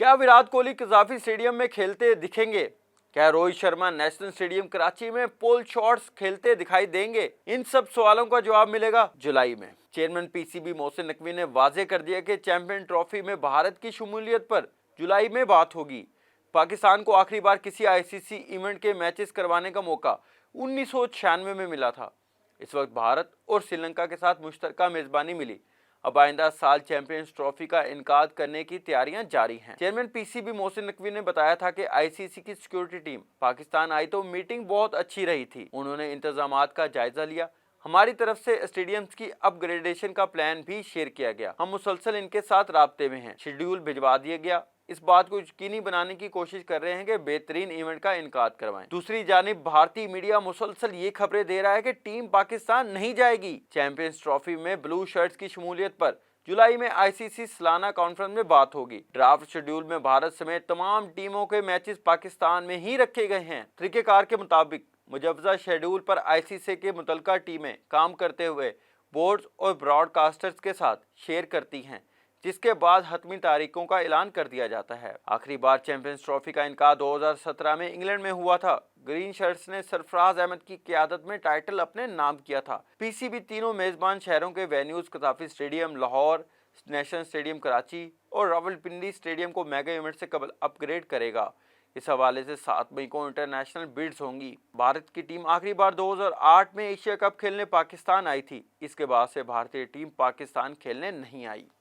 क्या Virat Kohli Gaddafi stadium में खेलते दिखेंगे? क्या रोहित शर्मा नेशनल स्टेडियम कराची में पोल शॉट्स खेलते दिखाई देंगे? इन सब सवालों का जवाब मिलेगा जुलाई में। चेयरमैन पीसीबी मोहसिन नकवी ने वाजे कर दिया कि चैंपियन ट्रॉफी में भारत की शमूलियत पर जुलाई में बात होगी। पाकिस्तान को आखिरी बार किसी आईसीसी इवेंट के मैचेस करवाने का मौका 1996 में मिला था। इस वक्त भारत और श्रीलंका के साथ मुश्तरका मेजबानी मिली। अब आइंदा साल चैंपियंस ट्रॉफी का इनकाद करने की तैयारियां जारी हैं। चेयरमैन पीसीबी मोहसिन नकवी ने बताया था कि आईसीसी की सिक्योरिटी टीम पाकिस्तान आई तो मीटिंग बहुत अच्छी रही थी। उन्होंने इंतजामात का जायजा लिया। हमारी तरफ से स्टेडियम्स की अपग्रेडेशन का प्लान भी शेयर किया गया। हम मुसलसल इनके साथ राब्ते में हैं। शेड्यूल भिजवा दिया गया। इस बात को यकीनी बनाने की कोशिश कर रहे हैं कि बेहतरीन इवेंट का इनकाद करवाएं। दूसरी जानिब भारतीय मीडिया मुसलसल ये खबरें दे रहा है कि टीम पाकिस्तान नहीं जाएगी। चैंपियंस ट्रॉफी में ब्लू शर्ट्स की शमूलियत पर जुलाई में आईसीसी सालाना कॉन्फ्रेंस में बात होगी। ड्राफ्ट शेड्यूल में भारत समेत तमाम टीमों के मैचेस पाकिस्तान में ही रखे गए हैं। तरीकेकार के मुताबिक मुजव्वजा शेड्यूल पर आईसीसी के मुतलका टीमें काम करते हुए बोर्ड्स और ब्रॉडकास्टर्स के साथ शेयर करती हैं, जिसके बाद हतमी तारीखों का ऐलान कर दिया जाता है। आखिरी बार चैंपियंस ट्रॉफी का इनकाद 2017 में इंग्लैंड में हुआ था। ग्रीन शर्ट्स ने सरफराज अहमद की क़यादत में टाइटल अपने नाम किया था। पीसीबी तीनों मेजबान शहरों के venues Gaddafi stadium Lahore, national stadium Karachi और रावलपिंडी स्टेडियम को मेगा इवेंट से कबल अपग्रेड करेगा। इस हवाले से 7 मई को इंटरनेशनल बिड्स होंगी। भारत की टीम आखिरी बार 2008 में एशिया कप खेलने पाकिस्तान आई थी। इसके बाद से भारतीय टीम पाकिस्तान खेलने नहीं आई।